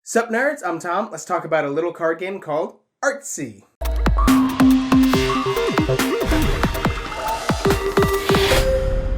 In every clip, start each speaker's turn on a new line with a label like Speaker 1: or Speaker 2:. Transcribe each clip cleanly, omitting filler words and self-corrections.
Speaker 1: Sup nerds, I'm Tom. Let's talk about a little card game called Artsee.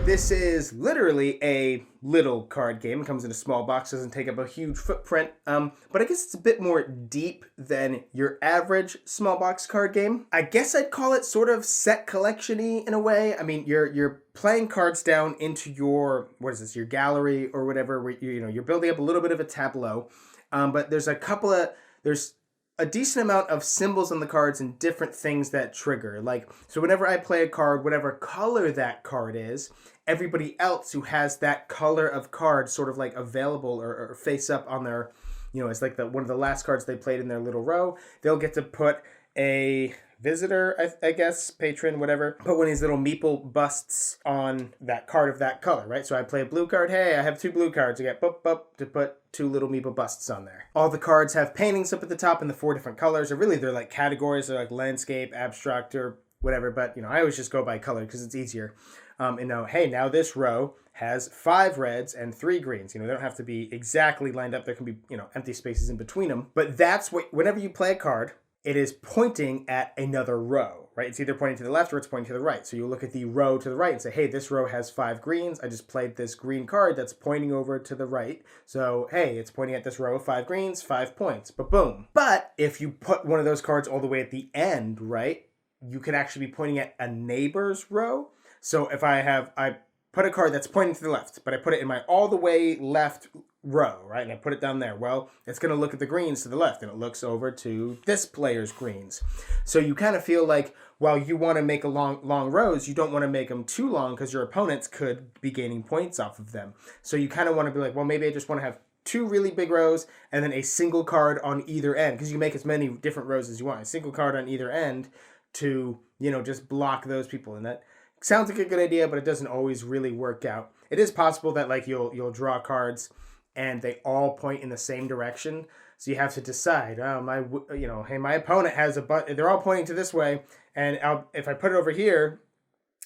Speaker 1: This is literally a little card game. It comes in a small box, doesn't take up a huge footprint, but I guess it's a bit more deep than your average small box card game. I guess I'd call it sort of set collection-y in a way. I mean, you're playing cards down into your, your gallery or whatever, where you're building up a little bit of a tableau. But there's a decent amount of symbols on the cards and different things that trigger. So whenever I play a card, whatever color that card is, everybody else who has that color of card sort of like available or face up on their, it's like one of the last cards they played in their little row, they'll get to put a visitor, I guess, patron, whatever, put one of these little meeple busts on that card of that color, right? So I play a blue card. Hey, I have two blue cards. I get to put two little meeple busts on there. All the cards have paintings up at the top in the 4 different colors, or really they're like categories. They're like landscape, abstract, or whatever, but I always just go by color because it's easier. Hey, now this row has 5 reds and 3 greens. They don't have to be exactly lined up. There can be, empty spaces in between them. But that's what, whenever you play a card, it is pointing at another row, right? It's either pointing to the left or it's pointing to the right. So you look at the row to the right and say, hey, this row has 5 greens. I just played this green card that's pointing over to the right. So, hey, it's pointing at this row of 5 greens, 5 points, ba-boom. But if you put one of those cards all the way at the end, right, you could actually be pointing at a neighbor's row. So if I put a card that's pointing to the left, but I put it in my all the way left row, right? And I put it down there. Well, it's going to look at the greens to the left, and it looks over to this player's greens. So you kind of feel like, while you want to make a long rows, you don't want to make them too long because your opponents could be gaining points off of them. So you kind of want to be like, well, maybe I just want to have 2 really big rows and then a single card on either end, because you can make as many different rows as you want. A single card on either end to, just block those people. And that sounds like a good idea, but it doesn't always really work out. It is possible that you'll draw cards and they all point in the same direction. So you have to decide, hey, my opponent has they're all pointing to this way. And if I put it over here,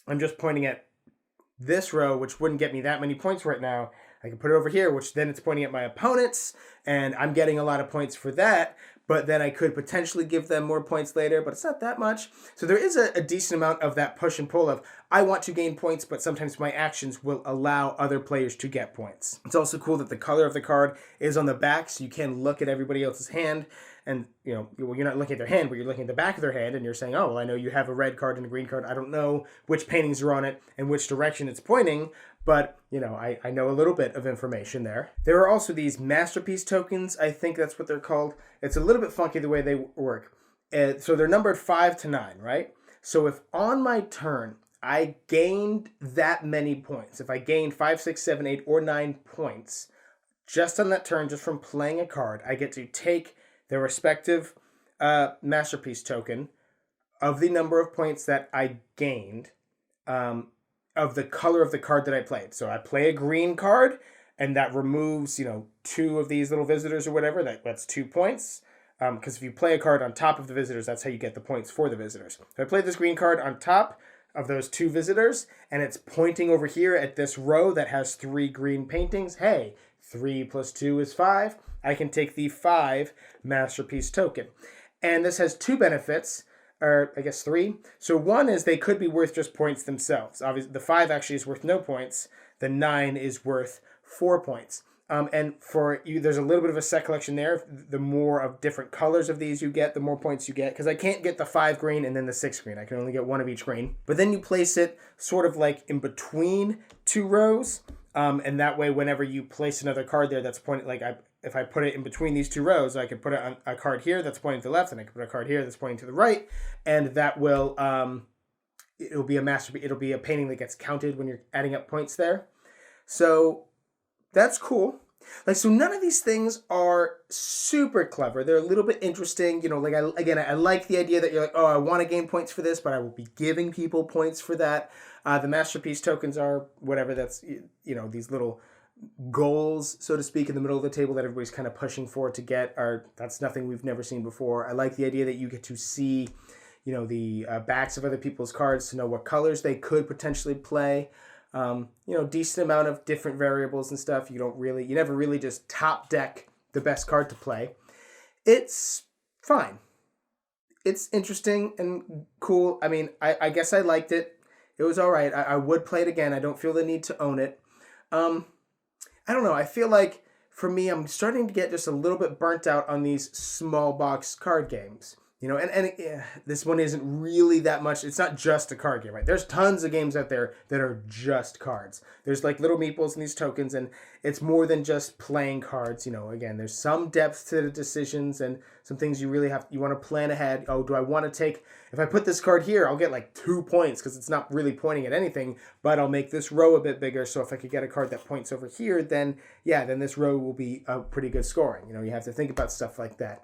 Speaker 1: I'm just pointing at this row, which wouldn't get me that many points right now. I can put it over here, which then it's pointing at my opponents, and I'm getting a lot of points for that. But then I could potentially give them more points later, but it's not that much. So there is a decent amount of that push and pull of, I want to gain points, but sometimes my actions will allow other players to get points. It's also cool that the color of the card is on the back, so you can look at everybody else's hand. And, you're not looking at their hand, but you're looking at the back of their hand, and you're saying, oh, well, I know you have a red card and a green card. I don't know which paintings are on it and which direction it's pointing, but, I know a little bit of information there. There are also these masterpiece tokens. I think that's what they're called. It's a little bit funky the way they work. So they're numbered 5 to 9, right? So if on my turn I gained that many points, if I gained 5, 6, 7, 8, or 9 points, just on that turn, just from playing a card, I get to take their respective masterpiece token of the number of points that I gained, of the color of the card that I played. So I play a green card, and that removes, 2 of these little visitors or whatever. That's 2 points. Because if you play a card on top of the visitors, that's how you get the points for the visitors. So I played this green card on top of those 2 visitors, and it's pointing over here at this row that has 3 green paintings. Hey, 3 plus 2 is 5. I can take the 5 masterpiece token. And this has 2 benefits, or I guess 3. So one is they could be worth just points themselves. Obviously, the 5 actually is worth no points. The 9 is worth 4 points. And for you, there's a little bit of a set collection there. The more of different colors of these you get, the more points you get. Because I can't get the 5 green and then the 6 green. I can only get 1 of each green. But then you place it sort of like in between 2 rows. And that way, whenever you place another card there that's pointing, if I put it in between these 2 rows, I could put a card here that's pointing to the left, and I could put a card here that's pointing to the right. And that will, it'll be a masterpiece. It'll be a painting that gets counted when you're adding up points there. So that's cool. So none of these things are super clever. They're a little bit interesting. I like the idea that you're like, oh, I want to gain points for this, but I will be giving people points for that. The masterpiece tokens are whatever that's, these little goals, so to speak, in the middle of the table that everybody's kind of pushing for to get. That's nothing we've never seen before. I like the idea that you get to see, the backs of other people's cards to know what colors they could potentially play. Decent amount of different variables and stuff. You never really just top deck the best card to play. It's fine. It's interesting and cool. I mean, I guess I liked it. It was all right. I would play it again. I don't feel the need to own it. I don't know. I feel like for me, I'm starting to get just a little bit burnt out on these small box card games. This one isn't really that much. It's not just a card game, right? There's tons of games out there that are just cards. There's like little meeples and these tokens, and it's more than just playing cards. Again, there's some depth to the decisions and some things you want to plan ahead. Oh, do I want to take, if I put this card here, I'll get like 2 points because it's not really pointing at anything, but I'll make this row a bit bigger. So if I could get a card that points over here, then this row will be a pretty good scoring. You have to think about stuff like that.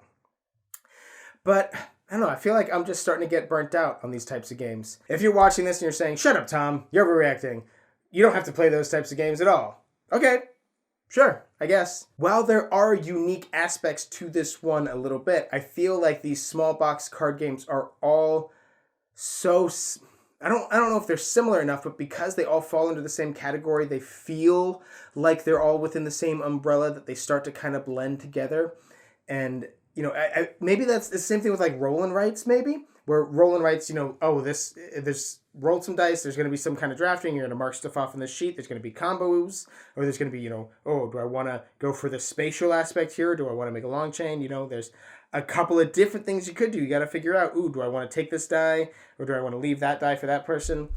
Speaker 1: But I don't know, I feel like I'm just starting to get burnt out on these types of games. If you're watching this and you're saying, shut up, Tom, you're overreacting. You don't have to play those types of games at all. Okay, sure, I guess. While there are unique aspects to this one a little bit, I feel like these small box card games are all so... I don't know if they're similar enough, but because they all fall into the same category, they feel like they're all within the same umbrella, that they start to kind of blend together. And maybe that's the same thing with like roll and writes, maybe, where roll and writes, this rolled some dice, there's going to be some kind of drafting, you're going to mark stuff off in the sheet, there's going to be combos, or there's going to be, do I want to go for the spatial aspect here? Do I want to make a long chain? There's a couple of different things you could do. You got to figure out, do I want to take this die, or do I want to leave that die for that person?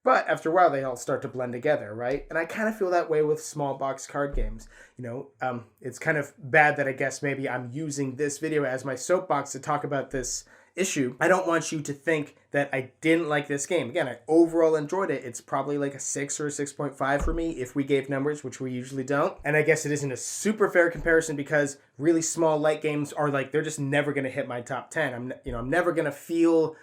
Speaker 1: But after a while, they all start to blend together, right? And I kind of feel that way with small box card games. It's kind of bad that I guess maybe I'm using this video as my soapbox to talk about this issue. I don't want you to think that I didn't like this game. Again, I overall enjoyed it. It's probably like a 6 or a 6.5 for me if we gave numbers, which we usually don't. And I guess it isn't a super fair comparison because really small light games are like, they're just never going to hit my top 10. I'm never going to feel,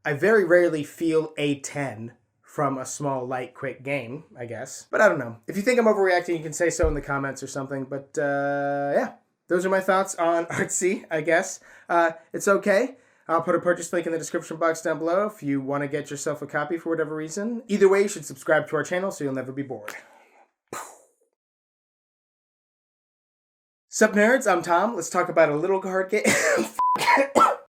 Speaker 1: I very rarely feel a 10 from a small, light, quick game, I guess. But I don't know. If you think I'm overreacting, you can say so in the comments or something. But those are my thoughts on Artsee, I guess. It's okay. I'll put a purchase link in the description box down below if you want to get yourself a copy for whatever reason. Either way, you should subscribe to our channel so you'll never be bored. Sup nerds, I'm Tom. Let's talk about a little card game.